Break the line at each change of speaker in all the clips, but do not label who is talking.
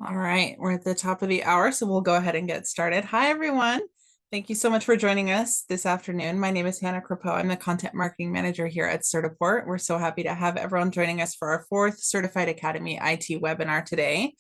All right, we're at the top of the hour, so we'll go ahead and get started. Hi, everyone. Thank you so much for joining us this afternoon. My name is Hannah Crapeau. I'm the Content Marketing Manager here at Certiport. We're so happy to have everyone joining us for our fourth Certified Academy IT webinar today.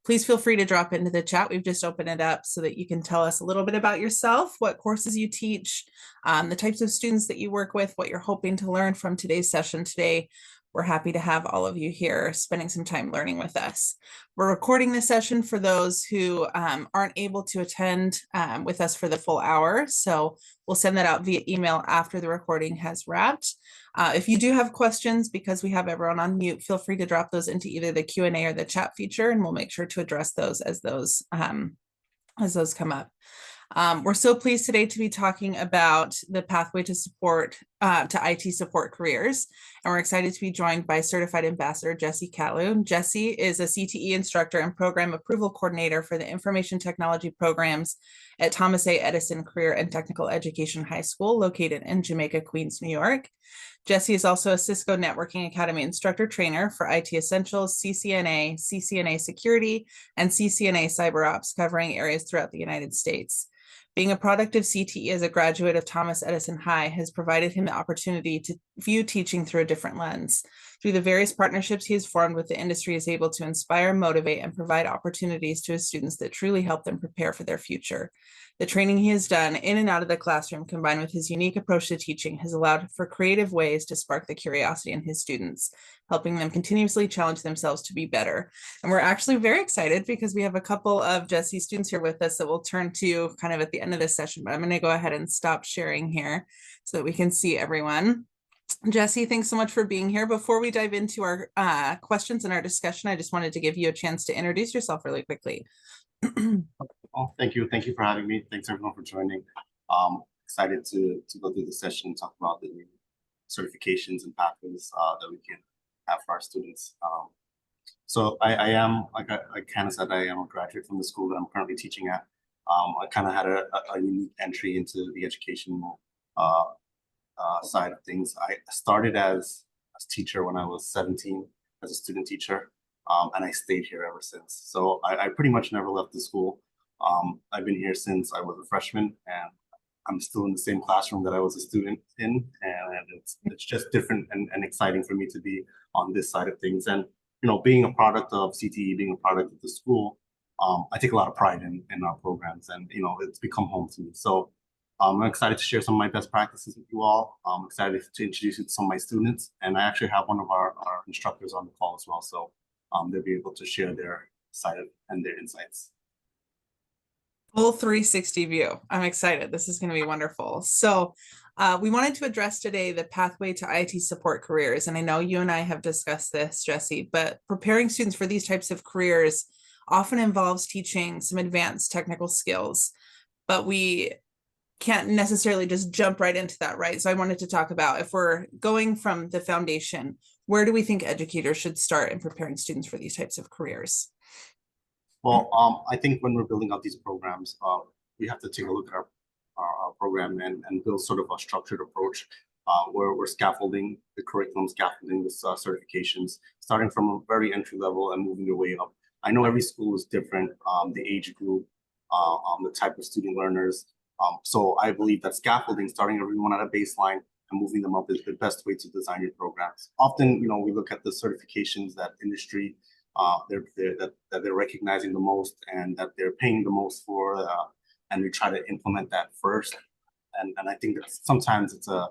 Please feel free to drop into the chat. We've just opened it up so that you can tell us a little bit about yourself, what courses you teach, the types of students that you work with, what you're hoping to learn from today's session today. We're happy to have all of you here spending some time learning with us. We're recording this session for those who aren't able to attend with us for the full hour. So we'll send that out via email after the recording has wrapped. If you do have questions, because we have everyone on mute, feel free to drop those into either the Q&A or the chat feature, and we'll make sure to address those as those come up. We're so pleased today to be talking about the pathway to IT support careers. And we're excited to be joined by Certified Ambassador Jessie Catlew. Jessie is a CTE instructor and program approval coordinator for the information technology programs at Thomas A. Edison Career and Technical Education High School, located in Jamaica, Queens, New York. Jessie is also a Cisco Networking Academy instructor trainer for IT Essentials, CCNA, CCNA Security, and CCNA Cyber Ops, covering areas throughout the United States. Being a product of CTE as a graduate of Thomas Edison High has provided him the opportunity to view teaching through a different lens. Through the various partnerships he has formed with the industry, he is able to inspire, motivate, and provide opportunities to his students that truly help them prepare for their future. The training he has done in and out of the classroom, combined with his unique approach to teaching, has allowed for creative ways to spark the curiosity in his students, helping them continuously challenge themselves to be better. And we're actually very excited because we have a couple of Jessie's students here with us that we'll turn to kind of at the end of this session, but I'm going to go ahead and stop sharing here so that we can see everyone. Jessie, thanks so much for being here. Before we dive into our questions and our discussion, I just wanted to give you a chance to introduce yourself really quickly.
Oh, thank you. Thank you for having me. Thanks everyone for joining. Excited to go through the session and talk about the new certifications and pathways that we can have for our students. So I am, like kind of said, I am a graduate from the school that I'm currently teaching at. I kind of had a unique entry into the educational side of things. I started as a teacher when I was 17 as a student teacher, and I stayed here ever since. So I pretty much never left the school. I've been here since I was a freshman, and I'm still in the same classroom that I was a student in, and it's just different and exciting for me to be on this side of things. And being a product of CTE, being a product of the school, I take a lot of pride in our programs, and it's become home to me. So I'm excited to share some of my best practices with you all. I'm excited to introduce you to some of my students, and I actually have one of our instructors on the call as well. So they'll be able to share their side and their insights.
Full 360 view. I'm excited. This is going to be wonderful. So we wanted to address today the pathway to IT support careers. And I know you and I have discussed this, Jessie, but preparing students for these types of careers often involves teaching some advanced technical skills, but we can't necessarily just jump right into that, right? So I wanted to talk about, if we're going from the foundation, where do we think educators should start in preparing students for these types of careers?
Well, I think when we're building out these programs, we have to take a look at our program and build sort of a structured approach where we're scaffolding the curriculum, scaffolding the certifications, starting from a very entry level and moving your way up. I know every school is different, the age group, the type of student learners. So I believe that scaffolding, starting everyone at a baseline and moving them up, is the best way to design your programs. Often, we look at the certifications that industry that they're recognizing the most and that they're paying the most for, and we try to implement that first. And I think that sometimes it's an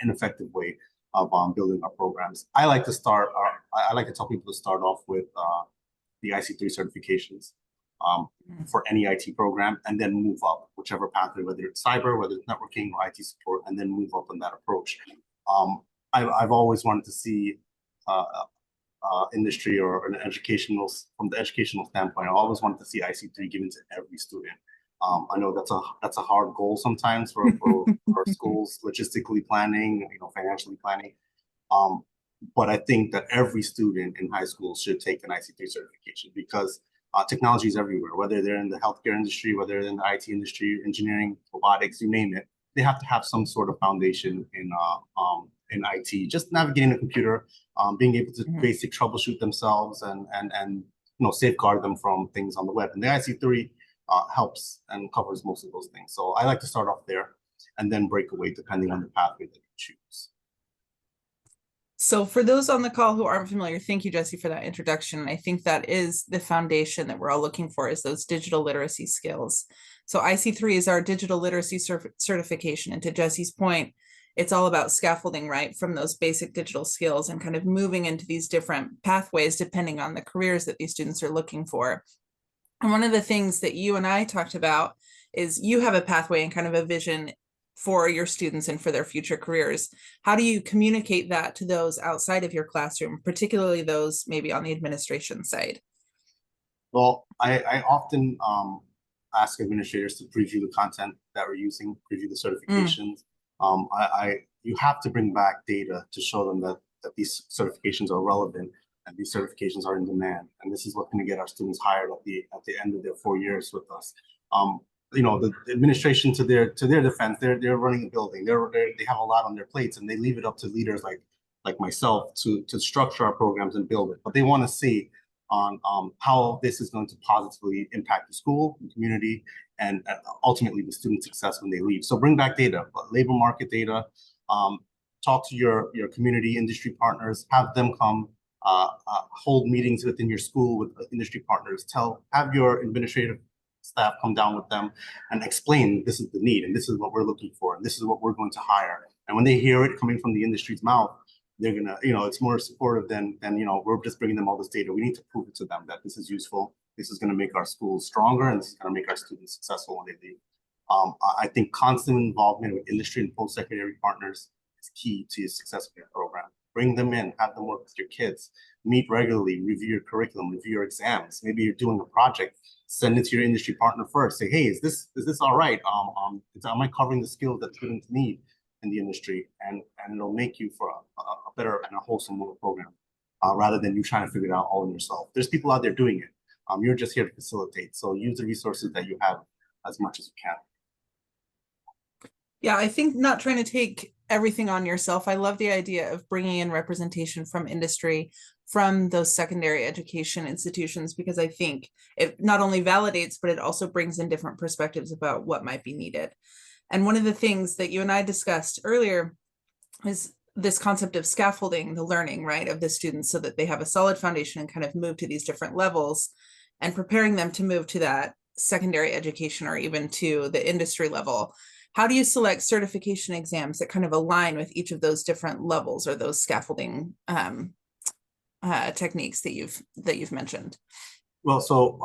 ineffective way of building our programs. I like to tell people to start off with the IC3 certifications for any IT program, and then move up whichever pathway, whether it's cyber, whether it's networking or IT support, and then move up in that approach. I've always wanted to see industry or from the educational standpoint, I always wanted to see IC3 given to every student. I know that's a hard goal sometimes for schools, logistically planning, financially planning. But I think that every student in high school should take an IC3 certification because technology is everywhere, whether they're in the healthcare industry, whether they're in the IT industry, engineering, robotics, you name it. They have to have some sort of foundation in IT, just navigating a computer, being able to basic troubleshoot themselves and safeguard them from things on the web. And the IC3 helps and covers most of those things. So I like to start off there and then break away depending on the pathway that you choose.
So for those on the call who aren't familiar, thank you, Jesse, for that introduction. I think that is the foundation that we're all looking for, is those digital literacy skills. So IC3 is our digital literacy certification. And to Jesse's point, it's all about scaffolding, right, from those basic digital skills and kind of moving into these different pathways depending on the careers that these students are looking for. And one of the things that you and I talked about is you have a pathway and kind of a vision for your students and for their future careers. How do you communicate that to those outside of your classroom, particularly those maybe on the administration side?
Well, I often ask administrators to preview the content that we're using, preview the certifications. You have to bring back data to show them that these certifications are relevant and these certifications are in demand. And this is what's going to get our students hired at the end of their 4 years with us. The administration, to their defense, they're running a building. They have a lot on their plates, and they leave it up to leaders like myself to structure our programs and build it. But they want to see on how this is going to positively impact the school, the community, and ultimately the student success when they leave. So bring back data, labor market data. Talk to your community industry partners. Have them come hold meetings within your school with industry partners. Have your administrative staff come down with them and explain this is the need and this is what we're looking for and this is what we're going to hire. And when they hear it coming from the industry's mouth, they're gonna, it's more supportive than we're just bringing them all this data. We need to prove it to them that this is useful. This is going to make our schools stronger, and this is going to make our students successful when they leave. I think constant involvement with industry and post-secondary partners is key to your success of your program. Bring them in, have them work with your kids, meet regularly, review your curriculum, review your exams. Maybe you're doing a project, send it to your industry partner first. Say, hey, is this all right? Am I covering the skills that students need in the industry? And it'll make you for a better and a wholesome program, rather than you trying to figure it out all in yourself. There's people out there doing it. You're just here to facilitate. So use the resources that you have as much as you can.
Yeah, I think not trying to take everything on yourself. I love the idea of bringing in representation from industry, from those secondary education institutions, because I think it not only validates, but it also brings in different perspectives about what might be needed. And one of the things that you and I discussed earlier is this concept of scaffolding the learning, right, of the students so that they have a solid foundation and kind of move to these different levels and preparing them to move to that secondary education or even to the industry level. How do you select certification exams that kind of align with each of those different levels or those scaffolding techniques that you've mentioned?
Well, so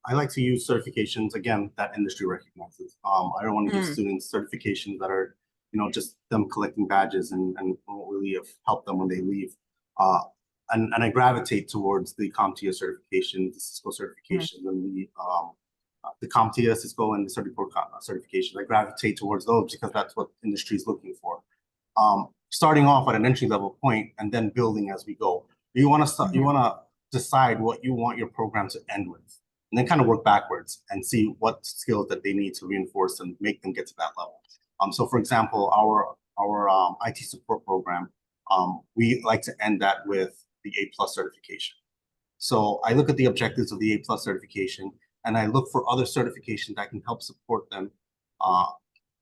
I like to use certifications, again, that industry recognizes. I don't want to give students certifications that are, just them collecting badges and won't really help them when they leave. And I gravitate towards the CompTIA certification, the Cisco certification, and the CompTIA, Cisco, and the Certiport certification. I gravitate towards those because that's what industry is looking for. Starting off at an entry level point and then building as we go. You want to decide what you want your program to end with, and then kind of work backwards and see what skills that they need to reinforce and make them get to that level. So for example, our IT support program, we like to end that with the A+ certification. So I look at the objectives of the A+ certification, and I look for other certifications that can help support them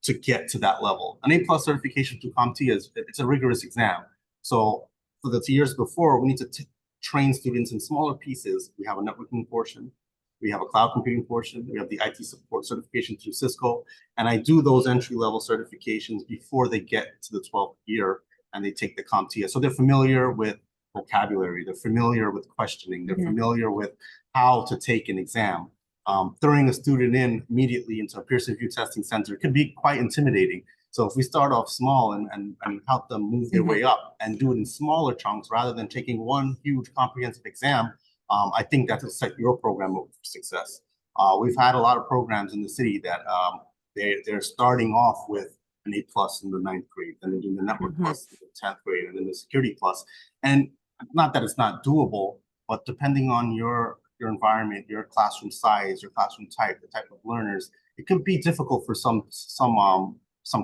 to get to that level. An A+ certification through CompTIA it's a rigorous exam. So for the 2 years before, we need to train students in smaller pieces. We have a networking portion, we have a cloud computing portion, we have the IT support certification through Cisco, and I do those entry-level certifications before they get to the 12th year and they take the CompTIA. So they're familiar with vocabulary, they're familiar with questioning, they're familiar with how to take an exam. Throwing a student in immediately into a peer review testing center can be quite intimidating. So if we start off small and help them move their way up and do it in smaller chunks rather than taking one huge comprehensive exam, I think that will set your program up for success. We've had a lot of programs in the city that they're starting off with an A+ in the 9th grade, then they're doing the network plus in the 10th grade, and then the security plus. And not that it's not doable, but depending on your environment, your classroom size, your classroom type, the type of learners, it could be difficult for some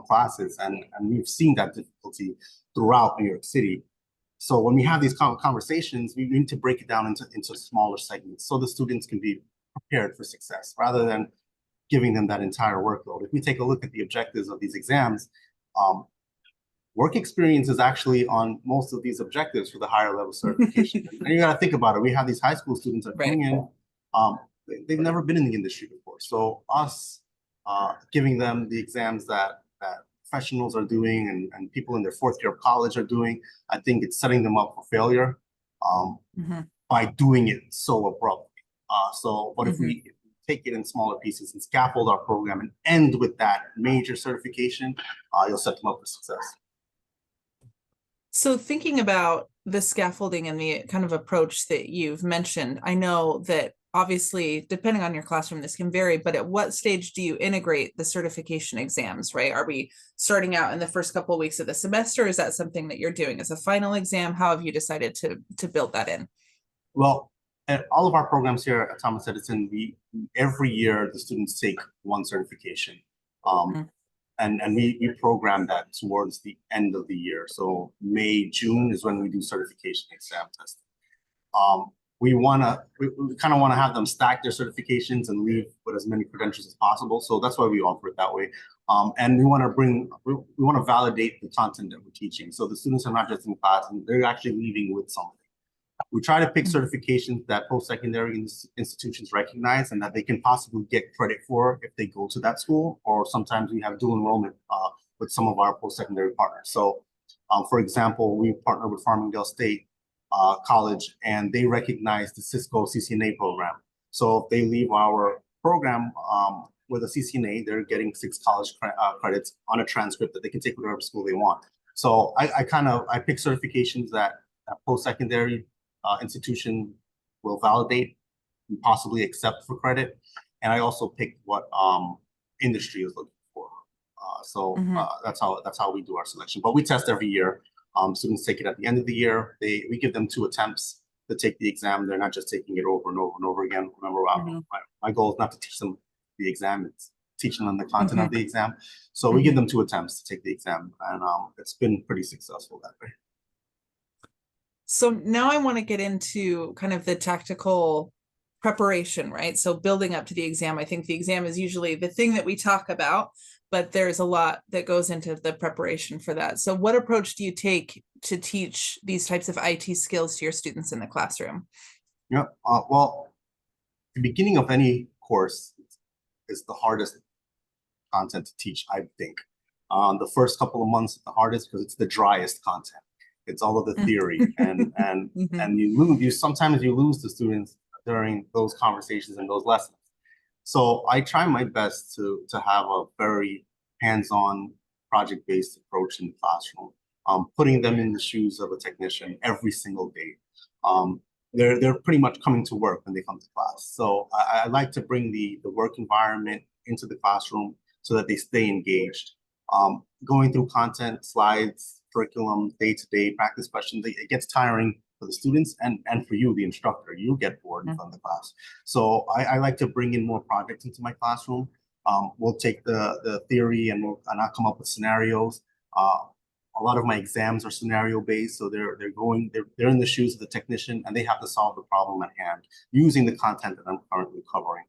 classes, and we've seen that difficulty throughout New York City. So when we have these conversations, we need to break it down into smaller segments so the students can be prepared for success rather than giving them that entire workload. If we take a look at the objectives of these exams, work experience is actually on most of these objectives for the higher level certification. And you got to think about it. We have these high school students that are coming in, they've never been in the industry before. So us giving them the exams that professionals are doing and people in their fourth year of college are doing, I think it's setting them up for failure by doing it so abruptly. But if we take it in smaller pieces and scaffold our program and end with that major certification, you'll set them up for success.
So thinking about the scaffolding and the kind of approach that you've mentioned, I know that obviously, depending on your classroom, this can vary, but at what stage do you integrate the certification exams, right? Are we starting out in the first couple of weeks of the semester? Is that something that you're doing as a final exam? How have you decided to build that in?
Well, at all of our programs here at Thomas Edison, every year the students take one certification. And we program that towards the end of the year. So May, June is when we do certification exam testing. We kind of want to have them stack their certifications and leave with as many credentials as possible. So that's why we offer it that way. And we want to validate the content that we're teaching. So the students are not just in class and they're actually leaving with something. We try to pick certifications that post-secondary institutions recognize and that they can possibly get credit for if they go to that school, or sometimes we have dual enrollment with some of our post-secondary partners. So, for example, we partner with Farmingdale State College, and they recognize the Cisco CCNA program. So if they leave our program with a CCNA, they're getting 6 college credits on a transcript that they can take to whatever school they want. So I pick certifications that post-secondary institution will validate and possibly accept for credit. And I also pick what industry is looking for. That's how we do our selection. But we test every year. Students take it at the end of the year. We give them 2 attempts to take the exam. They're not just taking it over and over and over again. Remember, my goal is not to teach them the exam. It's teaching them the content of the exam. So we give them 2 attempts to take the exam. And it's been pretty successful that way.
So now I want to get into kind of the tactical preparation, right? So building up to the exam, I think the exam is usually the thing that we talk about, but there's a lot that goes into the preparation for that. So what approach do you take to teach these types of IT skills to your students in the classroom?
Yeah, well, the beginning of any course is the hardest content to teach, I think. The first couple of months is the hardest because it's the driest content. It's all of the theory, and you sometimes lose the students during those conversations and those lessons. So I try my best to have a very hands-on, project-based approach in the classroom, putting them in the shoes of a technician every single day. They're pretty much coming to work when they come to class. So I like to bring the work environment into the classroom so that they stay engaged. Going through content, slides, curriculum, day-to-day practice questions, it gets tiring for the students and for you, the instructor. You get bored in front of the class. So I like to bring in more projects into my classroom. We'll take the theory and I'll come up with scenarios. A lot of my exams are scenario based, so they're in the shoes of the technician and they have to solve the problem at hand using the content that I'm currently covering.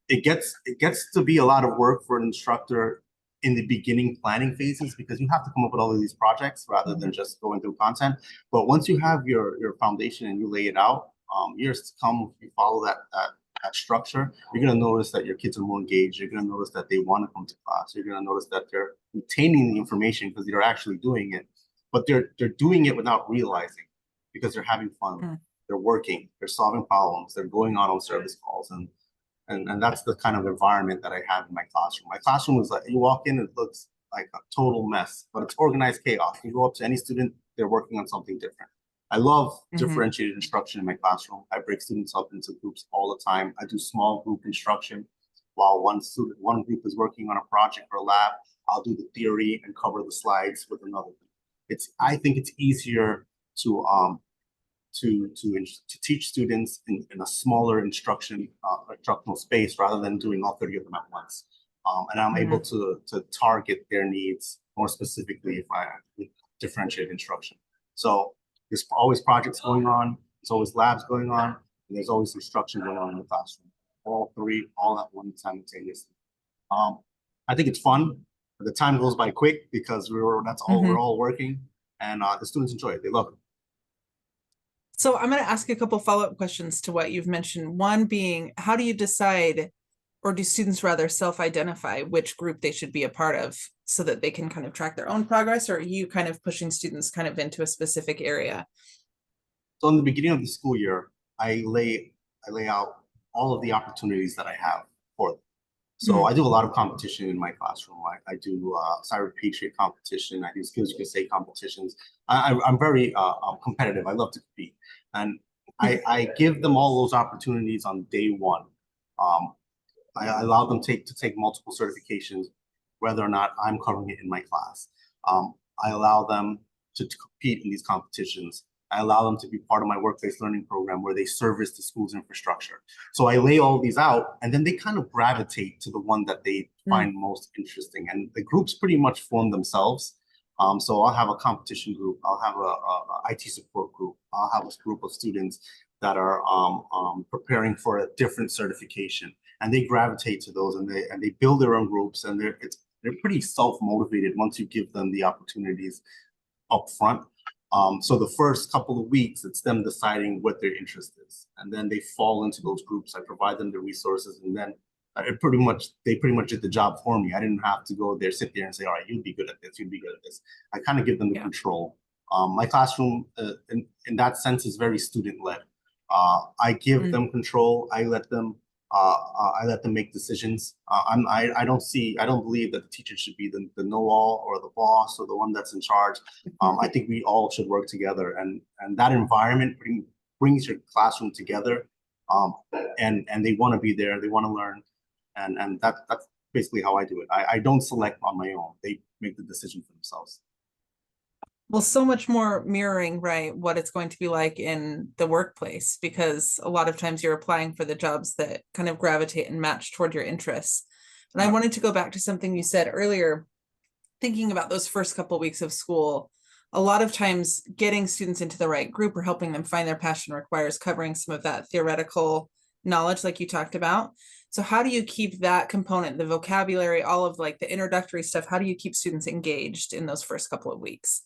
It gets to be a lot of work for an instructor in the beginning planning phases because you have to come up with all of these projects rather than just going through content. But once you have your foundation and you lay it out, years to come, if you follow that structure, you're going to notice that your kids are more engaged. You're going to notice that they want to come to class. You're going to notice that they're retaining the information because they're actually doing it, but they're doing it without realizing because they're having fun. They're working. They're solving problems. They're going out on service calls, and that's the kind of environment that I have in my classroom. My classroom is like, you walk in, it looks like a total mess, but it's organized chaos. You go up to any student, they're working on something different. I love differentiated instruction in my classroom. I break students up into groups all the time. I do small group instruction. While one group is working on a project or a lab, I'll do the theory and cover the slides with another group. I think it's easier to teach students in a smaller instructional space rather than doing all 30 of them at once. And I'm able to target their needs more specifically with differentiated instruction. So there's always projects going on, there's always labs going on, and there's always instruction going on in the classroom. All three, all at one simultaneously. I think it's fun. The time goes by quick because we're all working, and the students enjoy it. They love it.
So I'm going to ask a couple follow-up questions to what you've mentioned. One being, how do you decide, or do students rather self-identify which group they should be a part of so that they can kind of track their own progress, or are you kind of pushing students kind of into a specific area?
So in the beginning of the school year, I lay out all of the opportunities that I have for them. So I do a lot of competition in my classroom. I do Cyber Patriot competition. I do Skills You Can Say competitions. I'm very competitive. I love to compete. And I give them all those opportunities on day one. Um, I allow them to take multiple certifications, whether or not I'm covering it in my class. I allow them to compete in these competitions. I allow them to be part of my workplace learning program where they service the school's infrastructure. So I lay all these out, and then they kind of gravitate to the one that they find most interesting. And the groups pretty much form themselves. So I'll have a competition group. I'll have a IT support group. I'll have a group of students that are preparing for a different certification, and they gravitate to those, and they build their own groups, and they're pretty self-motivated once you give them the opportunities up front. So the first couple of weeks, it's them deciding what their interest is, and then they fall into those groups. I provide them the resources, and then they pretty much did the job for me. I didn't have to go there, sit there, and say, "All right, you'd be good at this. You'd be good at this." I kind of give them the control. My classroom, in that sense, is very student-led. I give them control. I let them make decisions. I don't believe that the teacher should be the know-all or the boss or the one that's in charge. I think we all should work together, and that environment brings your classroom together. And they want to be there. They want to learn, and that's basically how I do it. I don't select on my own. They make the decision for themselves.
Well, so much more mirroring, right, what it's going to be like in the workplace, because a lot of times you're applying for the jobs that kind of gravitate and match toward your interests. And I wanted to go back to something you said earlier, thinking about those first couple of weeks of school. A lot of times getting students into the right group or helping them find their passion requires covering some of that theoretical knowledge like you talked about. So how do you keep that component, the vocabulary, all of like the introductory stuff, how do you keep students engaged in those first couple of weeks?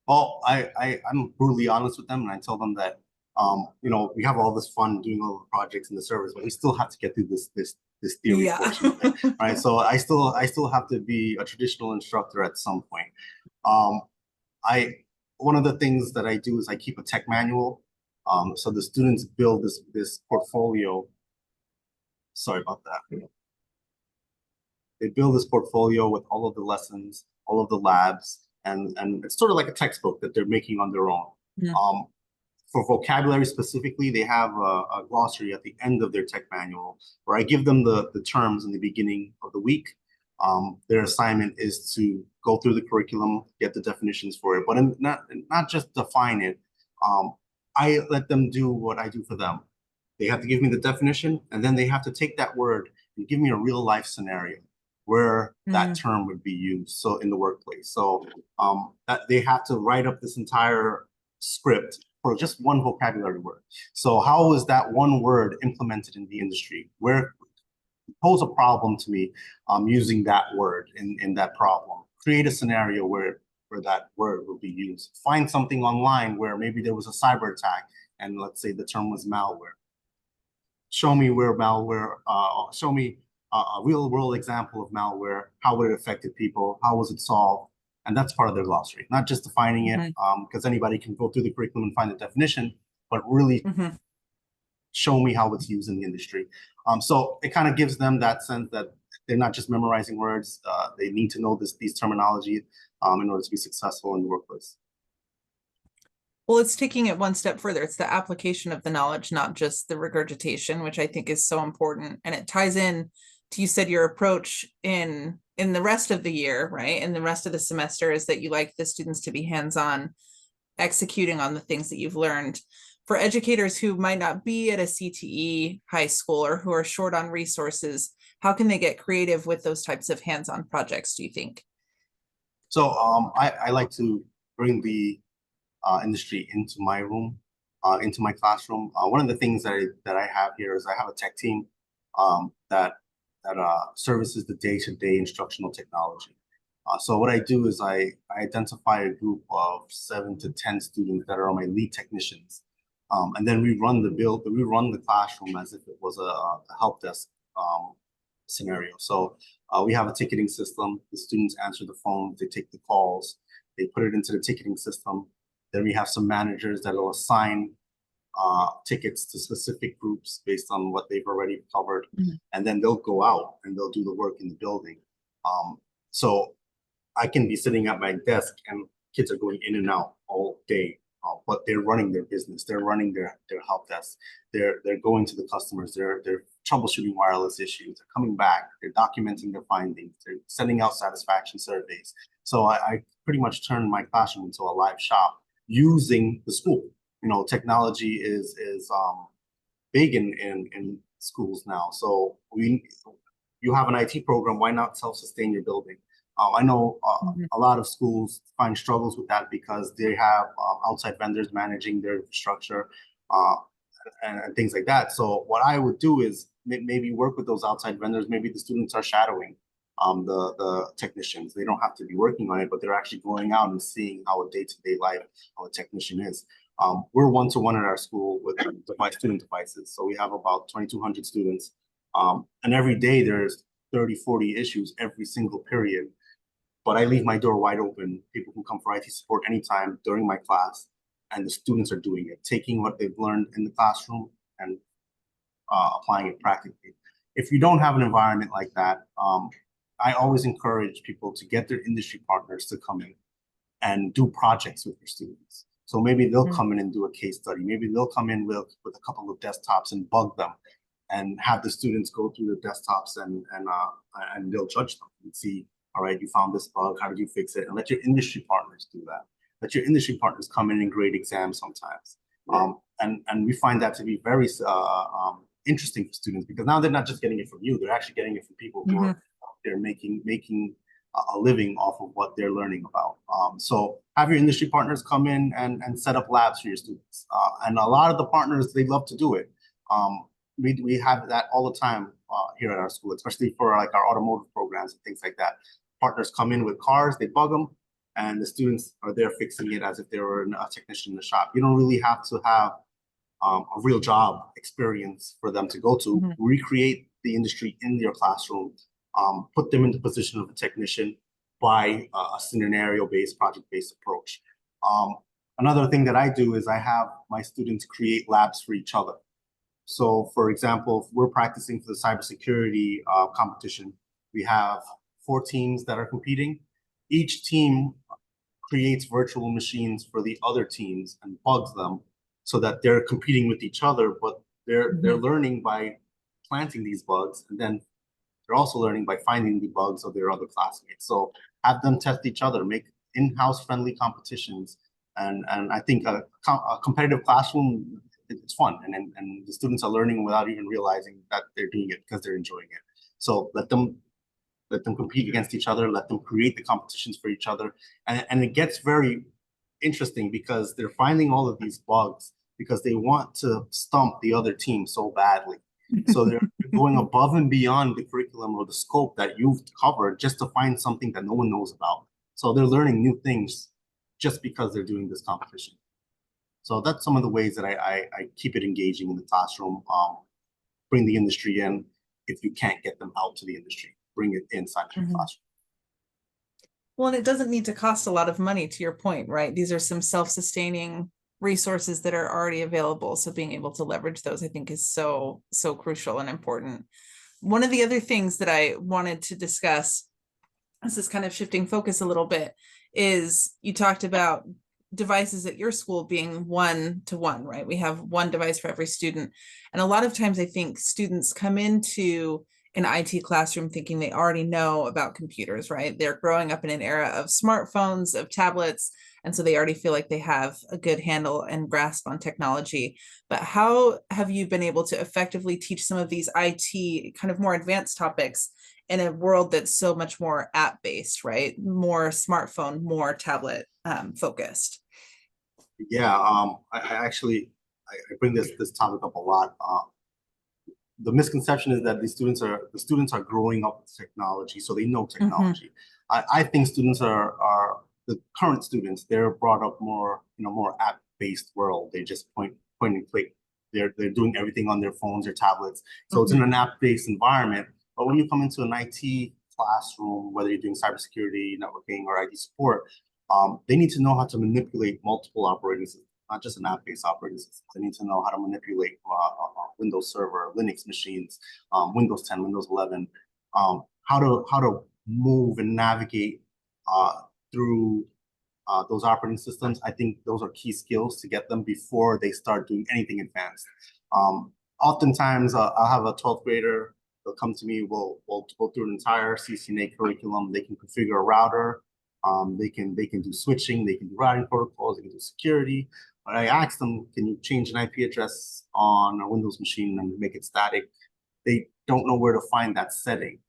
Well, I'm brutally honest with them, and I tell them that we have all this fun doing all the projects in the service, but we still have to get through this theory
Yeah.
portion of it, right? So I still have to be a traditional instructor at some point. Um, I One of the things that I do is I keep a tech manual, so the students build this portfolio. Sorry about that. They build this portfolio with all of the lessons, all of the labs, and it's sort of like a textbook that they're making on their own.
Yeah.
For vocabulary specifically, they have a glossary at the end of their tech manual where I give them the terms in the beginning of the week. Their assignment is to go through the curriculum, get the definitions for it, but not just define it. I let them do what I do for them. They have to give me the definition, and then they have to take that word and give me a real life scenario where that term would be used. So in the workplace, so that they have to write up this entire script for just one vocabulary word. So how is that one word implemented in the industry? Where pose a problem to me using that word in that problem. Create a scenario where that word will be used. Find something online where maybe there was a cyber attack, and let's say the term was malware. Show me where malware, show me a real world example of malware, how it affected people, how was it solved? And that's part of their glossary, not just defining it, because anybody can go through the curriculum and find the definition, but really show me how it's used in the industry. So it kind of gives them that sense that they're not just memorizing words, they need to know these terminology in order to be successful in the workplace.
Well, it's taking it one step further. It's the application of the knowledge, not just the regurgitation, which I think is so important. And it ties in to, you said, your approach in the rest of the year, right? And the rest of the semester is that you like the students to be hands-on, executing on the things that you've learned. For educators who might not be at a CTE high school or who are short on resources, how can they get creative with those types of hands-on projects, do you think?
So I like to bring industry into my room, into my classroom. One of the things that I have here is I have a tech team that services the day-to-day instructional technology. So what I do is I identify a group of 7 to 10 students that are my lead technicians. And then we run the classroom as if it was a help desk scenario. So we have a ticketing system. The students answer the phone, they take the calls, they put it into the ticketing system. Then we have some managers that will assign tickets to specific groups based on what they've already covered.
Mhm.
And then they'll go out and they'll do the work in the building. So I can be sitting at my desk and kids are going in and out all day, but they're running their business. They're running their help desk. They're going to the customers. They're troubleshooting wireless issues. They're coming back. They're documenting their findings. They're sending out satisfaction surveys. So I pretty much turn my classroom into a live shop using the school. You know, technology is big in schools now. So you have an IT program. Why not self-sustain your building? I know
Mhm.
a lot of schools find struggles with that because they have outside vendors managing their infrastructure uh, and things like that. So what I would do is maybe work with those outside vendors. Maybe the students are shadowing the technicians. They don't have to be working on it, but they're actually going out and seeing how a day-to-day life of a technician is. We're one-to-one at our school with student devices. So we have about 2,200 students. And every day there's 30, 40 issues every single period. But I leave my door wide open. People can come for IT support anytime during my class, and the students are doing it, taking what they've learned in the classroom and applying it practically. If you don't have an environment like that, I always encourage people to get their industry partners to come in and do projects with your students. So maybe they'll
Mhm.
come in and do a case study. Maybe they'll come in with a couple of desktops and bug them and have the students go through the desktops and they'll judge them and see, all right, you found this bug, how did you fix it? And let your industry partners do that. Let your industry partners come in and grade exams sometimes. And we find that to be very interesting for students because now they're not just getting it from you, they're actually getting it from people who
Mhm.
are they're making a living off of what they're learning about. So have your industry partners come in and set up labs for your students. And a lot of the partners, they love to do it. We have that all the time here at our school, especially for like our automotive programs and things like that. Partners come in with cars, they bug them, and the students are there fixing it as if they were a technician in the shop. You don't really have to have a real job experience for them to go to,
Mhm.
recreate the industry in your classroom, put them in the position of a technician by a scenario-based, project-based approach. Another thing that I do is I have my students create labs for each other. So, for example, if we're practicing for the cybersecurity competition, we have 4 teams that are competing. Each team creates virtual machines for the other teams and bugs them so that they're competing with each other, but they're
Mhm.
learning by planting these bugs, and then they're also learning by finding the bugs of their other classmates. So have them test each other, make in-house friendly competitions, and I think a competitive classroom it's fun, and the students are learning without even realizing that they're doing it because they're enjoying it. So let them compete against each other, let them create the competitions for each other. And it gets very interesting because they're finding all of these bugs because they want to stump the other team so badly. So they're going above and beyond the curriculum or the scope that you've covered just to find something that no one knows about. So they're learning new things just because they're doing this competition. So that's some of the ways that I keep it engaging in the classroom. Bring the industry in if you can't get them out to the industry. Bring it inside of your
Mhm.
classroom.
Well, and it doesn't need to cost a lot of money, to your point, right? These are some self-sustaining resources that are already available. So being able to leverage those, I think, is so, so crucial and important. One of the other things that I wanted to discuss, this is kind of shifting focus a little bit, is you talked about devices at your school being 1-to-1, right? We have one device for every student. And a lot of times I think students come into an IT classroom thinking they already know about computers, right? They're growing up in an era of smartphones, of tablets, and so they already feel like they have a good handle and grasp on technology. But how have you been able to effectively teach some of these IT kind of more advanced topics in a world that's so much more app based, right? More smartphone, more tablet focused.
Yeah, I actually I bring this topic up a lot. The misconception is that the students are growing up with technology, so they know
Hmm.
technology. I think students are the current students, they're brought up more, more app-based world. They just point and click. They're doing everything on their phones or tablets. So it's in
Hmm.
an app-based environment. But when you come into an IT classroom, whether you're doing cybersecurity, networking, or IT support, they need to know how to manipulate multiple operating systems, not just an app-based operating system. They need to know how to manipulate Windows Server, Linux machines, Windows 10, Windows 11, how to move and navigate through those operating systems. I think those are key skills to get them before they start doing anything advanced. Oftentimes, I'll have a 12th grader. They'll come to me. We'll go through an entire CCNA curriculum. They can configure a router. They can do switching. They can do routing protocols. They can do security. But I asked them, can you change an IP address on a Windows machine and make it static? They don't know where to find that setting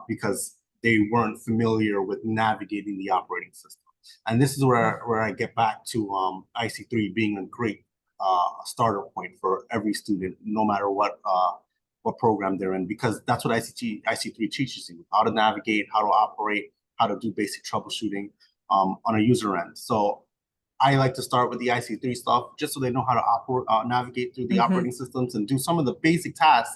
because they weren't familiar with navigating the operating system. And this is where I get back to IC3 being a great starter point for every student, no matter what program they're in, because that's what IC3 teaches you: how to navigate, how to operate, how to do basic troubleshooting on a user end. So I like to start with the IC3 stuff just so they know how to navigate through the
Hmm.
operating systems and do some of the basic tasks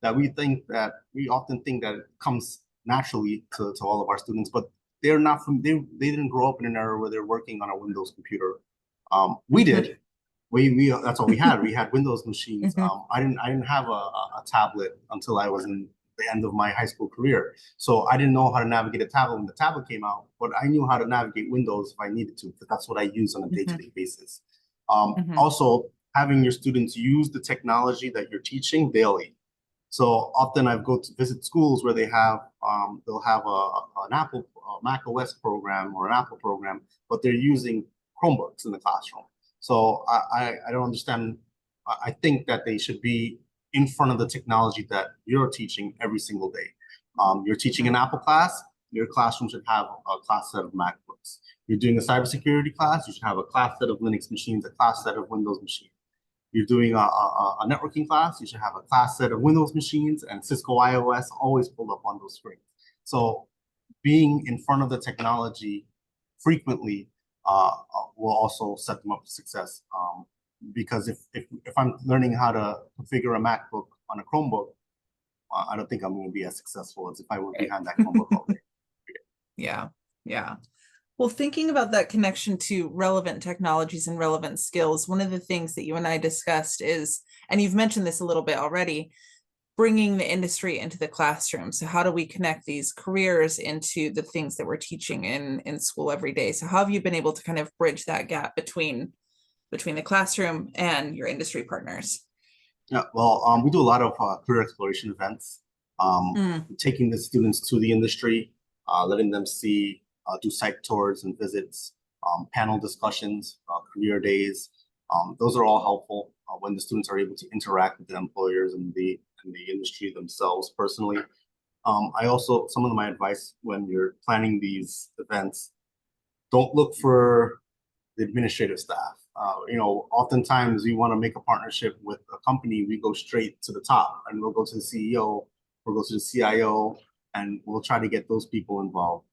that we often think that it comes naturally to all of our students, but they're not from they didn't grow up in an era where they're working on a Windows computer. We
Hmm.
did. We That's all we had. We had Windows machines.
Hmm.
I didn't have a tablet until I was in the end of my high school career. So I didn't know how to navigate a tablet when the tablet came out, but I knew how to navigate Windows if I needed to, because that's what I use on a
Hmm.
day-to-day basis.
Hmm.
Also, having your students use the technology that you're teaching daily. So often I go to visit schools where they'll have an Apple Mac OS program or an Apple program, but they're using Chromebooks in the classroom. So I don't understand. I think that they should be in front of the technology that you're teaching every single day. You're teaching an Apple class, your classroom should have a class set of MacBooks. You're doing a cybersecurity class, you should have a class set of Linux machines, a class set of Windows machines. You're doing a networking class, you should have a class set of Windows machines and Cisco iOS always pulled up on those screens. So being in front of the technology frequently will also set them up for success. Because if I'm learning how to configure a MacBook on a Chromebook, I don't think I'm going to be as successful as if I were
Right.
behind that Chromebook all day.
Yeah. Yeah. Well, thinking about that connection to relevant technologies and relevant skills, one of the things that you and I discussed is, and you've mentioned this a little bit already, bringing the industry into the classroom. So how do we connect these careers into the things that we're teaching in school every day? So how have you been able to kind of bridge that gap between the classroom and your industry partners?
Yeah, well, we do a lot of career exploration events,
Mm.
taking the students to the industry, letting them see, do site tours and visits, panel discussions, career days. Those are all helpful when the students are able to interact with the employers and the industry themselves personally. I also, some of my advice when you're planning these events, don't look for the administrative staff. Oftentimes we want to make a partnership with a company, we go straight to the top and we'll go to the CEO, we'll go to the CIO, and we'll try to get those people involved.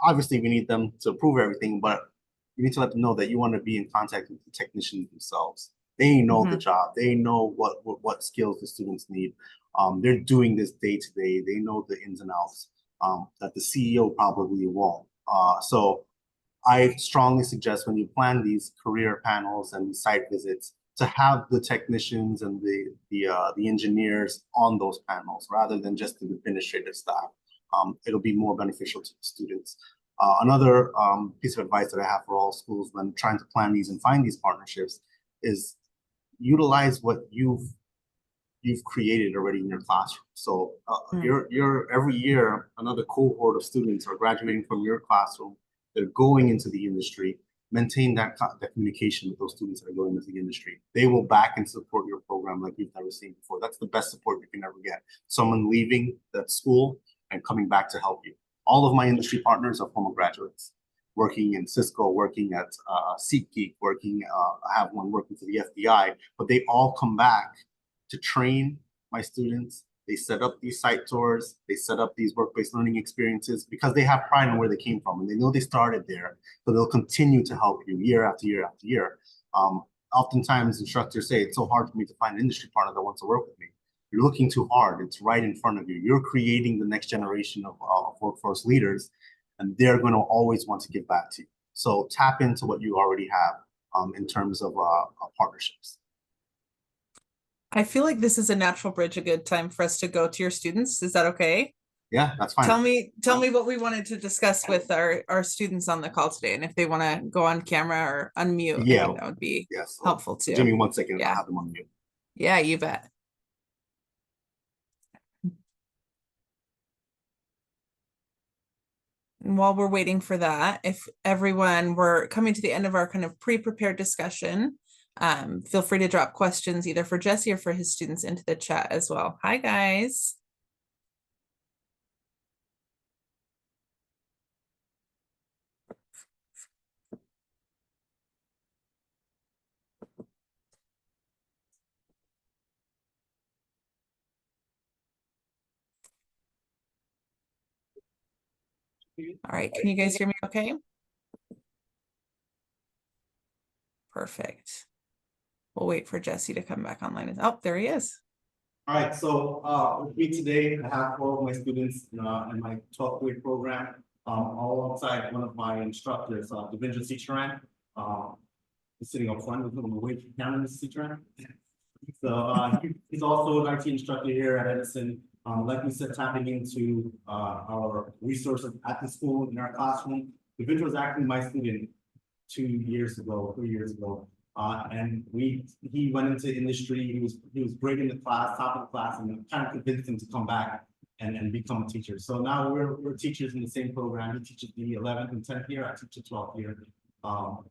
Obviously, we need them to approve everything, but you need to let them know that you want to be in contact with the technicians themselves. They know the
Hmm.
job. They know what skills the students need. They're doing this day to day. They know the ins and outs that the CEO probably won't. So I strongly suggest when you plan these career panels and these site visits to have the technicians and the engineers on those panels rather than just the administrative staff. It'll be more beneficial to the students. Another piece of advice that I have for all schools when trying to plan these and find these partnerships is utilize what you've created already in your classroom. So
Mm.
you're every year another cohort of students are graduating from your classroom. They're going into the industry. Maintain that communication with those students that are going into the industry. They will back and support your program like you've never seen before. That's the best support you can ever get. Someone leaving that school and coming back to help you. All of my industry partners are former graduates. working in Cisco, working at SeatGeek, I have one working for the FBI, but they all come back to train my students. They set up these site tours, they set up these work-based learning experiences because they have pride in where they came from and they know they started there. So they'll continue to help you year after year after year. Oftentimes instructors say it's so hard for me to find an industry partner that wants to work with me. You're looking too hard. It's right in front of you. You're creating the next generation of workforce leaders, and they're going to always want to give back to you. So tap into what you already have in terms of partnerships.
I feel like this is a natural bridge, a good time for us to go to your students. Is that okay?
Yeah, that's fine.
Tell me what we wanted to discuss with our students on the call today, and if they want to go on camera or unmute, I think that would be helpful too.
Give me 1 second.
Yeah.
I'll have them on mute.
Yeah, you bet. And while we're waiting for that, if everyone, we're coming to the end of our kind of pre-prepared discussion. Feel free to drop questions either for Jesse or for his students into the chat as well. Hi, guys. All right, can you guys hear me okay? Perfect. We'll wait for Jesse to come back online. Oh, there he is.
All right, so with me today, I have 4 of my students in my 12th grade program, all alongside one of my instructors, Devendra Sitcharan. He's sitting up front with him on the way to camera, Mr. Sitcharan. So he's also an IT instructor here at Edison. Like we said, tapping into our resources at the school in our classroom. Devendra was actually my student 3 years ago. And he went into industry. He was great in the class, top of the class, and kind of convinced him to come back and become a teacher. So now we're teachers in the same program. He teaches the 11th and 10th year. I teach the 12th year. I'll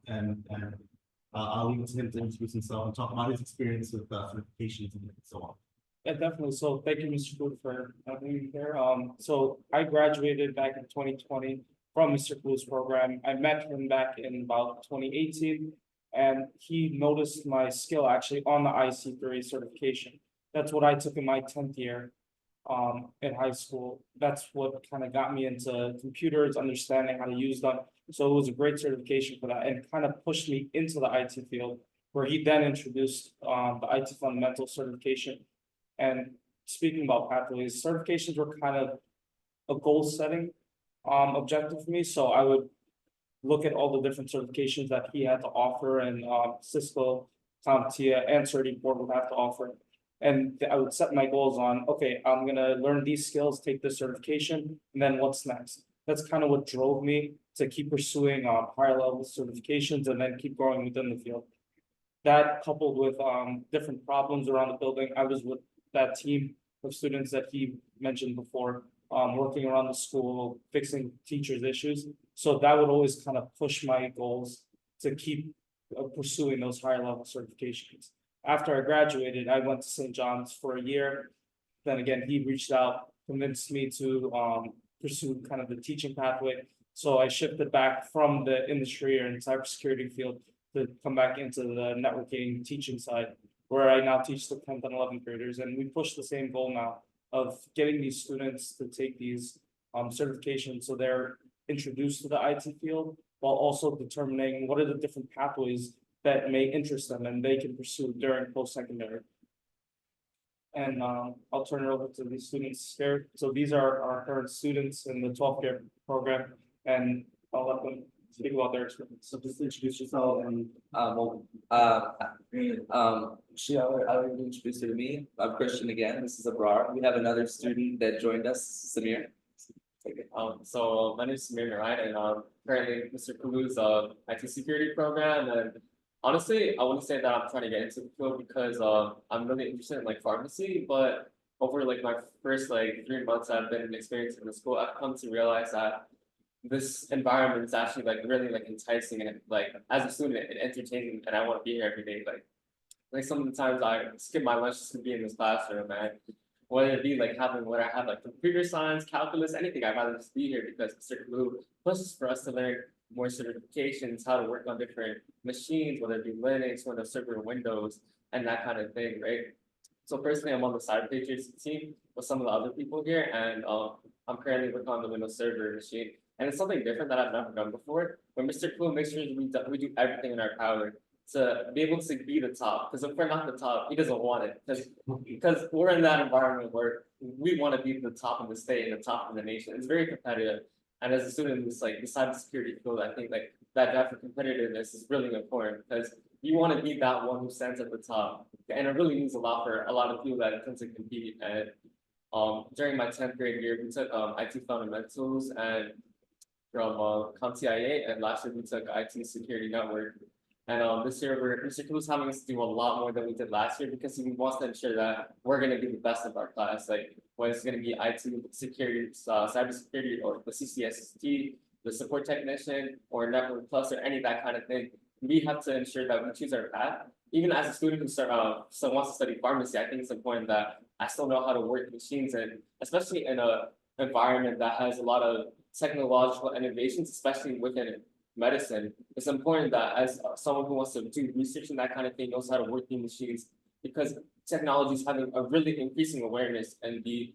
leave it to him to introduce himself and talk about his experience with certifications and so on.
Yeah, definitely. So thank you, Mr. Booth, for having me here. So I graduated back in 2020 from Mr. Booth's program. I met him back in about 2018, and he noticed my skill actually on the IC3 certification. That's what I took in my 10th year in high school. That's what kind of got me into computers, understanding how to use them. So it was a great certification for that and kind of pushed me into the IT field, where he then introduced the IT fundamental certification. And speaking about pathways, certifications were kind of a goal setting objective for me. So I would look at all the different certifications that he had to offer, and Cisco, CompTIA, and Certiport would have to offer. And I would set my goals on, okay, I'm gonna learn these skills, take this certification, and then what's next? That's kind of what drove me to keep pursuing higher level certifications and then keep growing within the field. That coupled with different problems around the building, I was with that team of students that he mentioned before, working around the school, fixing teachers' issues. So that would always kind of push my goals to keep pursuing those higher level certifications. After I graduated, I went to St. John's for a year. Then again, he reached out, convinced me to pursue kind of the teaching pathway. So I shifted back from the industry or in cybersecurity field to come back into the networking teaching side, where I now teach the 10th and 11th graders. And we push the same goal now of getting these students to take these certifications so they're introduced to the IT field, while also determining what are the different pathways that may interest them and they can pursue during post-secondary. And I'll turn it over to the students here. So these are our current students in the 12th year program, and I'll let them speak about their experience. So just introduce yourself and
I'll introduce you to me. I'm Christian again. This is Abrar. We have another student that joined us, Samir.
So my name is Samir Narayan, and currently Mr. Kulu's IT security program. And honestly, I wouldn't say that I'm trying to get into the field because I'm really interested in like pharmacy, but over like my first like 3 months I've been experiencing in the school, I've come to realize that this environment is actually like really like enticing, and like as a student and entertaining, and I want to be here every day. Like some of the times I skip my lunch just to be in this classroom, and whether it be like whether I have like computer science, calculus, anything, I'd rather just be here because Mr. Kalu pushes for us to learn more certifications, how to work on different machines, whether it be Linux, Windows Server, Windows, and that kind of thing, right? So personally, I'm on the cyber pages team with some of the other people here, and I'm currently working on the Windows Server machine. And it's something different that I've never done before. When Mr. Cool makes sure we do everything in our power to be able to be the top. Because if we're not the top, he doesn't want it. Because we're in that environment where we want to be the top of the state and the top of the nation. It's very competitive. And as a student, it's like the cybersecurity field, I think like that drive for competitiveness is really important because you want to be that one who stands at the top. And it really means a lot for a lot of people that intend to compete. And during my 10th grade year, we took IT fundamentals and from CompTIA, and last year we took IT security network. And this year Mr. Ku's having us do a lot more than we did last year because he wants to ensure that we're going to be the best of our class. Like whether it's going to be IT security, cybersecurity, or the CCST, the support technician, or network plus, or any of that kind of thing. We have to ensure that we choose our path. Even as a student who wants to study pharmacy, I think it's important that I still know how to work machines, and especially in a environment that has a lot of technological innovations, especially within medicine. It's important that as someone who wants to do research and that kind of thing knows how to work these machines, because technology is having a really increasing awareness in the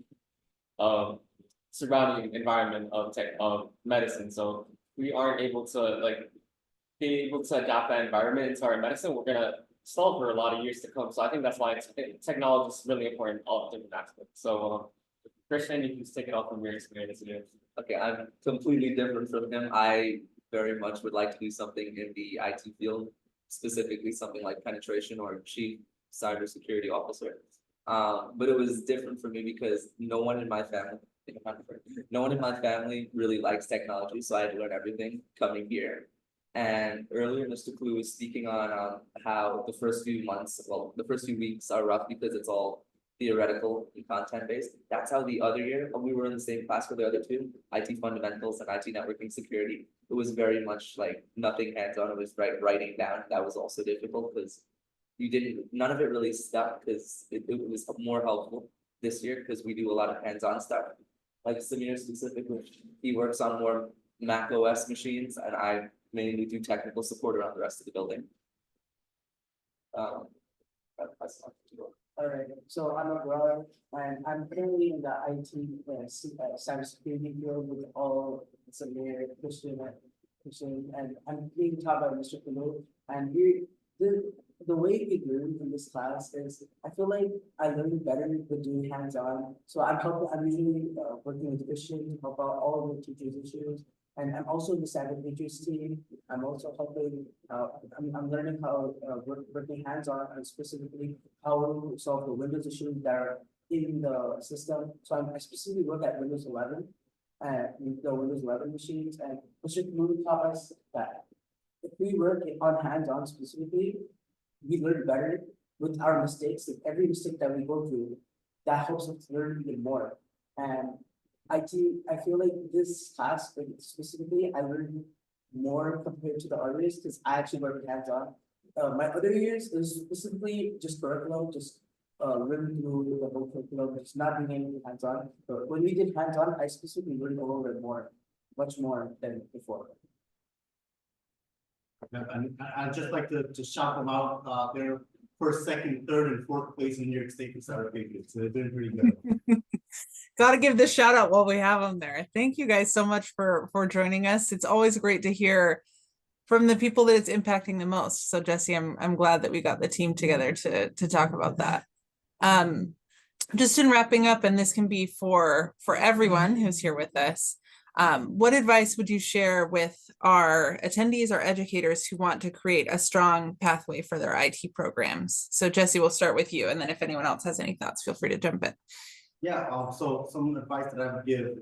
surrounding environment of medicine. So we aren't able to like be able to adapt that environment into our medicine. We're gonna stall for a lot of years to come. So I think that's why technology is really important in all different aspects. So Christian, you can just take it off from your experience.
Okay, I'm completely different from him. I very much would like to do something in the IT field, specifically something like penetration or chief cybersecurity officer. But it was different for me because no one in my family really likes technology, so I had to learn everything coming here. And earlier, Mr. Clue was speaking on how the first few months, well, the first few weeks are rough because it's all theoretical and content based. That's how the other year, we were in the same class for the other two, IT fundamentals and IT networking security. It was very much like nothing hands-on. It was writing down. That was also difficult because none of it really stuck because it was more helpful this year because we do a lot of hands-on stuff. Like Samir specifically, he works on more Mac OS machines, and I mainly do technical support around the rest of the building.
All right, so I'm a brother, and I'm currently in the IT cybersecurity field with all Samir, Christian, and I'm being taught by Mr. Kulu. And the way we learn in this class is, I feel like I learn better with doing hands-on. So I'm usually working with Christian to help out all the teachers' issues. And I'm also in the cyber pages team. I'm also helping, I'm learning how working hands-on and specifically how to solve the Windows issues that are in the system. So I specifically work at Windows 11 and the Windows 11 machines. And Mr. Blue taught us that if we work on hands-on specifically, we learn better with our mistakes. Like every mistake that we go through, that helps us learn even more. And I feel like this class, like specifically, I learned more compared to the others because I actually work hands-on. My other years is specifically just curriculum, just learning through the whole curriculum, just not doing anything hands-on. But when we did hands-on, I specifically learned a little bit more, much more than before.
And I'd just like to shout them out. They're first, second, third, and fourth place in New York State for cyber pages. So they're doing pretty good.
Got to give this shout out while we have them there. Thank you guys so much for joining us. It's always great to hear from the people that it's impacting the most. So Jesse, I'm glad that we got the team together to talk about that. Just in wrapping up, and this can be for everyone who's here with us. What advice would you share with our attendees or educators who want to create a strong pathway for their IT programs? So Jesse, we'll start with you, and then if anyone else has any thoughts, feel free to jump in.
Yeah, so some advice that I would give,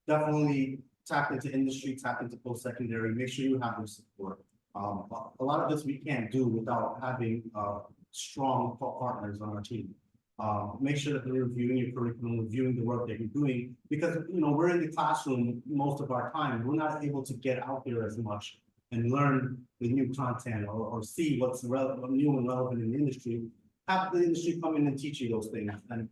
definitely tap into industry, tap into post-secondary, make sure you have your support. A lot of this we can't do without having strong partners on our team. Make sure that they're reviewing your curriculum, reviewing the work that you're doing, because we're in the classroom most of our time. We're not able to get out there as much and learn the new content or see what's new and relevant in the industry. Have the industry come in and teach you those things and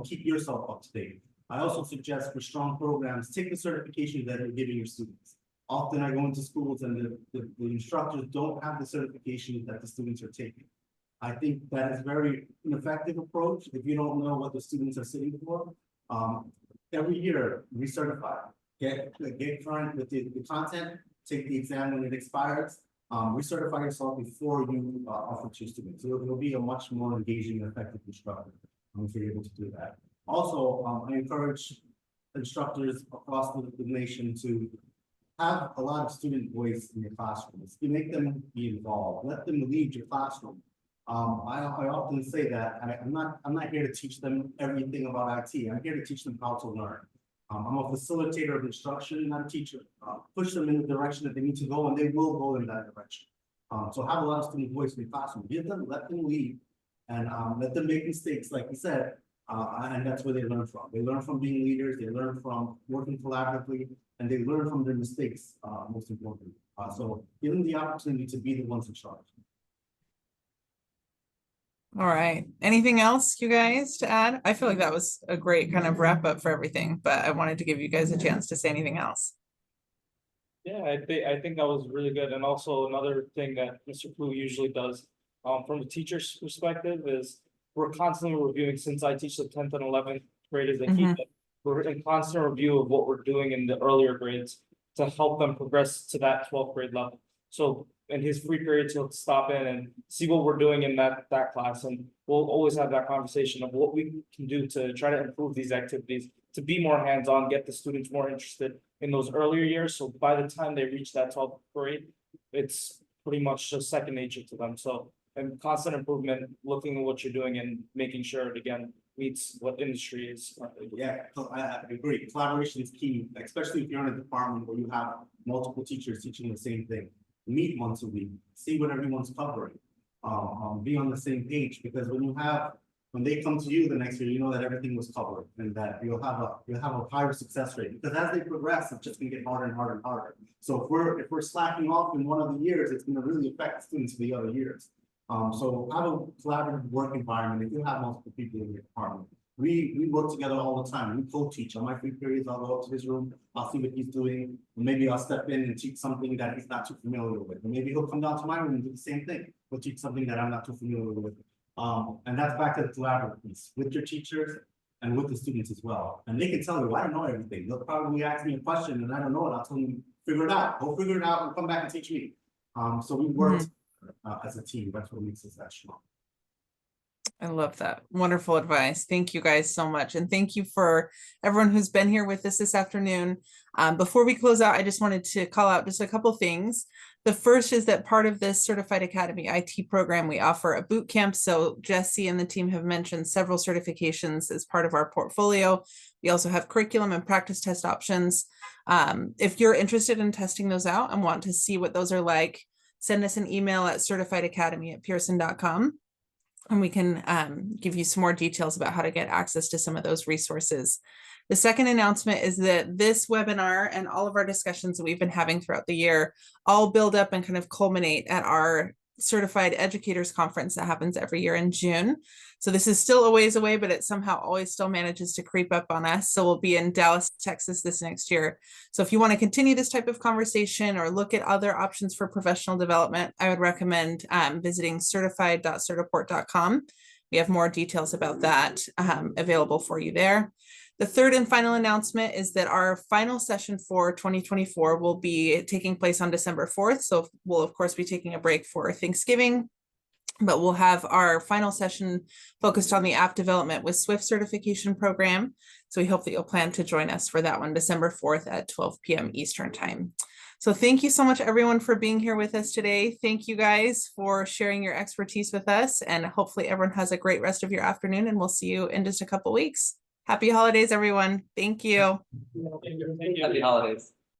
keep yourself up to date. I also suggest for strong programs, take the certification that you're giving your students. often I go into schools and the instructors don't have the certification that the students are taking. I think that is very ineffective approach if you don't know what the students are sitting for. Every year recertify, get current with the content, take the exam when it expires, recertify yourself before you offer to your students. So it'll be a much more engaging and effective instructor if you're able to do that. Also, I encourage instructors across the nation to have a lot of student voice in your classrooms. You make them be involved, let them lead your classroom. I often say that I'm not here to teach them everything about IT. I'm here to teach them how to learn. I'm a facilitator of instruction, not a teacher. Push them in the direction that they need to go, and they will go in that direction. So have a lot of student voice in your classroom. Let them lead, and let them make mistakes, like you said. And that's where they learn from. They learn from being leaders. They learn from working collaboratively, and they learn from their mistakes. Most importantly, so give them the opportunity to be the ones in charge.
All right. Anything else, you guys, to add? I feel like that was a great kind of wrap up for everything, but I wanted to give you guys a chance to say anything else.
Yeah, I think that was really good. And also another thing that Mr. Pu usually does, from a teacher's perspective is we're constantly reviewing, since I teach the 10th and 11th graders and
Mhm.
we're in constant review of what we're doing in the earlier grades to help them progress to that 12th grade level. So in his free periods, he'll stop in and see what we're doing in that class, and we'll always have that conversation of what we can do to try to improve these activities, to be more hands-on, get the students more interested in those earlier years. So by the time they reach that 12th grade, it's pretty much just second nature to them. So, and constant improvement, looking at what you're doing and making sure it again meets what industry is.
Yeah, I agree. Collaboration is key, especially if you're in a department where you have multiple teachers teaching the same thing. Meet once a week, see what everyone's covering, be on the same page, because when they come to you the next year, you know that everything was covered and that you'll have a higher success rate, because as they progress, it's just gonna get harder and harder and harder. So if we're slacking off in one of the years, it's gonna really affect the students for the other years. So have a collaborative work environment. If you have multiple people in your department, we work together all the time. We co-teach. On my free periods, I'll go up to his room, I'll see what he's doing. Or maybe I'll step in and teach something that he's not too familiar with. Or maybe he'll come down to my room and do the same thing. He'll teach something that I'm not too familiar with. And that's back to the collaborative piece with your teachers and with the students as well. And they can tell you, I don't know everything. They'll probably ask me a question and I don't know it. I'll tell them, figure it out. Go figure it out and come back and teach me. So we work as a team. That's what makes us that strong.
I love that. Wonderful advice. Thank you guys so much. And thank you for everyone who's been here with us this afternoon. Before we close out, I just wanted to call out just a couple things. The first is that part of this Certified Academy IT program, we offer a boot camp. So Jesse and the team have mentioned several certifications as part of our portfolio. We also have curriculum and practice test options. If you're interested in testing those out and want to see what those are like, send us an email at certifiedacademy@pearson.com. and we can give you some more details about how to get access to some of those resources. The second announcement is that this webinar and all of our discussions that we've been having throughout the year all build up and kind of culminate at our Certified Educators Conference that happens every year in June. So this is still a ways away, but it somehow always still manages to creep up on us. So we'll be in Dallas, Texas this next year. So if you want to continue this type of conversation or look at other options for professional development, I would recommend visiting certified.certiport.com. We have more details about that available for you there. The third and final announcement is that our final session for 2024 will be taking place on December 4th. So we'll of course be taking a break for Thanksgiving, but we'll have our final session focused on the app development with Swift certification program. So we hope that you'll plan to join us for that one, December 4th at 12 p.m. Eastern time. So thank you so much, everyone, for being here with us today. Thank you guys for sharing your expertise with us, and hopefully everyone has a great rest of your afternoon, and we'll see you in just a couple weeks. Happy holidays, everyone. Thank you.
Thank you.
Happy holidays.